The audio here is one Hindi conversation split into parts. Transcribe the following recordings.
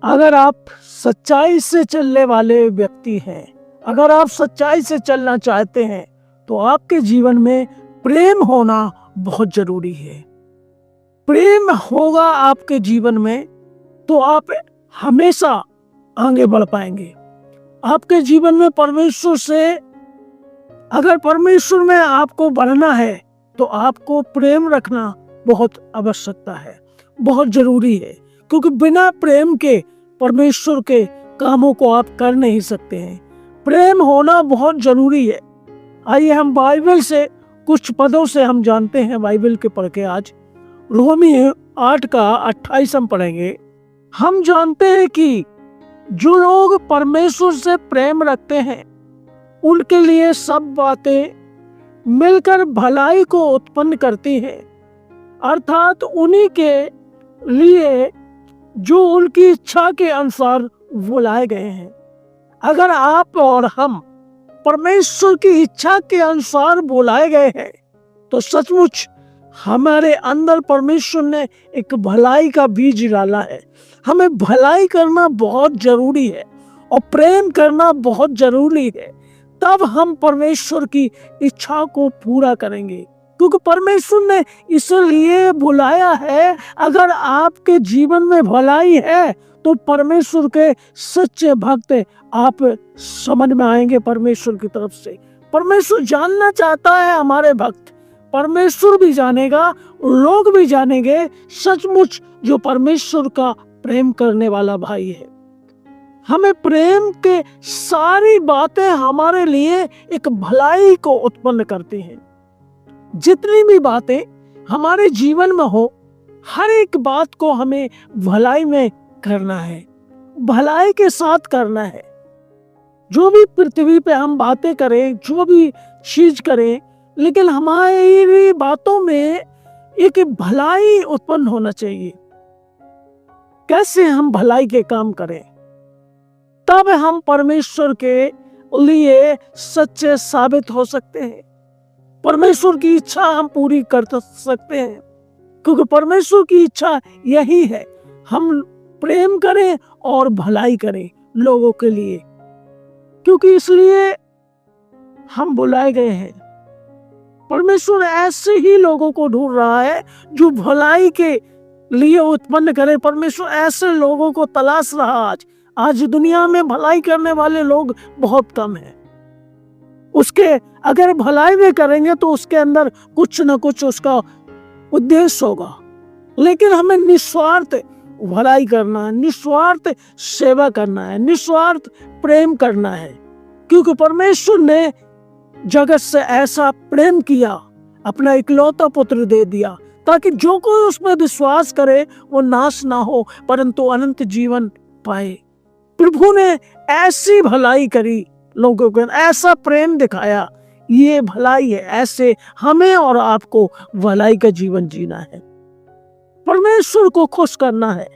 अगर आप सच्चाई से चलने वाले व्यक्ति हैं, अगर आप सच्चाई से चलना चाहते हैं, तो आपके जीवन में प्रेम होना बहुत जरूरी है। प्रेम होगा आपके जीवन में तो आप हमेशा आगे बढ़ पाएंगे। आपके जीवन में परमेश्वर से, अगर परमेश्वर में आपको बढ़ना है तो आपको प्रेम रखना बहुत आवश्यकता है, बहुत जरूरी है, क्योंकि बिना प्रेम के परमेश्वर के कामों को आप कर नहीं सकते हैं। प्रेम होना बहुत जरूरी है। आइए हम बाइबल से कुछ पदों से हम जानते हैं, बाइबल के पढ़ के आज रोमी 8 का 28 हम पढ़ेंगे। हम जानते हैं कि जो लोग परमेश्वर से प्रेम रखते हैं उनके लिए सब बातें मिलकर भलाई को उत्पन्न करती हैं, अर्थात उन्हीं के लिए जो उनकी इच्छा के अनुसार बुलाए गए हैं। अगर आप और हम परमेश्वर की इच्छा के अनुसार बुलाए गए हैं तो सचमुच हमारे अंदर परमेश्वर ने एक भलाई का बीज डाला है। हमें भलाई करना बहुत जरूरी है और प्रेम करना बहुत जरूरी है, तब हम परमेश्वर की इच्छा को पूरा करेंगे, क्योंकि परमेश्वर ने इसलिए बुलाया है। अगर आपके जीवन में भलाई है तो परमेश्वर के सच्चे भक्त आप समझ में आएंगे। परमेश्वर की तरफ से परमेश्वर जानना चाहता है हमारे भक्त, परमेश्वर भी जानेगा, लोग भी जानेंगे सचमुच जो परमेश्वर का प्रेम करने वाला भाई है। हमें प्रेम के सारी बातें हमारे लिए एक भलाई को उत्पन्न करती हैं। जितनी भी बातें हमारे जीवन में हो, हर एक बात को हमें भलाई में करना है, भलाई के साथ करना है। जो भी पृथ्वी पे हम बातें करें, जो भी चीज करें, लेकिन हमारी बातों में एक भलाई उत्पन्न होना चाहिए। कैसे हम भलाई के काम करें, तब हम परमेश्वर के लिए सच्चे साबित हो सकते हैं। परमेश्वर की इच्छा हम पूरी कर सकते हैं, क्योंकि परमेश्वर की इच्छा यही है, हम प्रेम करें और भलाई करें लोगों के लिए, क्योंकि इसलिए हम बुलाए गए हैं। परमेश्वर ऐसे ही लोगों को ढूंढ रहा है जो भलाई के लिए उत्पन्न करे। परमेश्वर ऐसे लोगों को तलाश रहा। आज दुनिया में भलाई करने वाले लोग बहुत कम हैं। उसके अगर भलाई में करेंगे तो उसके अंदर कुछ न कुछ उसका उद्देश्य होगा, लेकिन हमें निस्वार्थ भलाई करना है, निस्वार्थ सेवा करना है, निस्वार्थ प्रेम करना है, क्योंकि परमेश्वर ने जगत से ऐसा प्रेम किया, अपना इकलौता पुत्र दे दिया, ताकि जो कोई उसमें विश्वास करे वो नाश ना हो परंतु अनंत जीवन पाए। प्रभु ने ऐसी भलाई करी लोगों को, ऐसा प्रेम दिखाया, ये भलाई है। ऐसे हमें और आपको भलाई का जीवन जीना है, परमेश्वर को खुश करना है,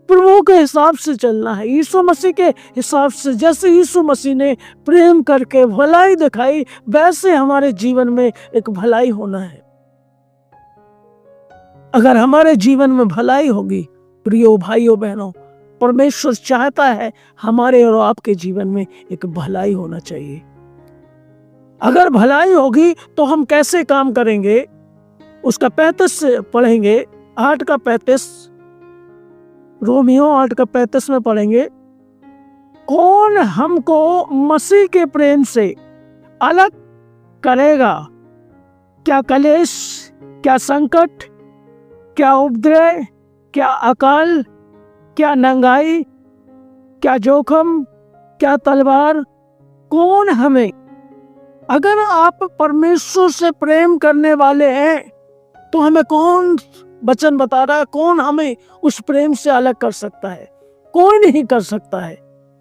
प्रभु के हिसाब से चलना है, यीशु मसीह के हिसाब से। जैसे यीशु मसीह ने प्रेम करके भलाई दिखाई, वैसे हमारे जीवन में एक भलाई होना है। अगर हमारे जीवन में भलाई होगी, प्रियो भाइयों बहनों, परमेश्वर चाहता है हमारे और आपके जीवन में एक भलाई होना चाहिए। अगर भलाई होगी तो हम कैसे काम करेंगे, उसका 35 पढ़ेंगे, 8 का 35, रोमियो 8 का 35 में पढ़ेंगे। कौन हमको मसीह के प्रेम से अलग करेगा? क्या कलेश, क्या संकट, क्या उपद्रव, क्या अकाल, क्या नंगाई, क्या जोखम, क्या तलवार? कौन हमें, अगर आप परमेश्वर से प्रेम करने वाले हैं तो हमें कौन वचन बता रहा है, कौन हमें उस प्रेम से अलग कर सकता है? कोई नहीं कर सकता है।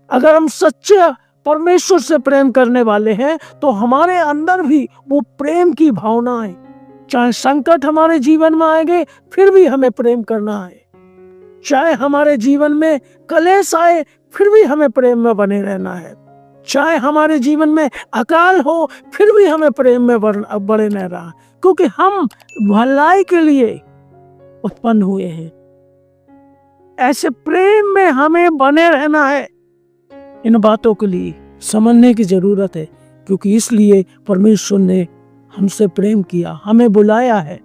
अगर हम सच्चे परमेश्वर से प्रेम करने वाले हैं तो हमारे अंदर भी वो प्रेम की भावना है। चाहे संकट हमारे जीवन में आएंगे फिर भी हमें प्रेम करना है, चाहे हमारे जीवन में कलेश आए फिर भी हमें प्रेम में बने रहना है, चाहे हमारे जीवन में अकाल हो फिर भी हमें प्रेम में बने रहना, क्योंकि हम भलाई के लिए उत्पन्न हुए हैं। ऐसे प्रेम में हमें बने रहना है। इन बातों के लिए समझने की जरूरत है, क्योंकि इसलिए परमेश्वर ने हमसे प्रेम किया, हमें बुलाया है।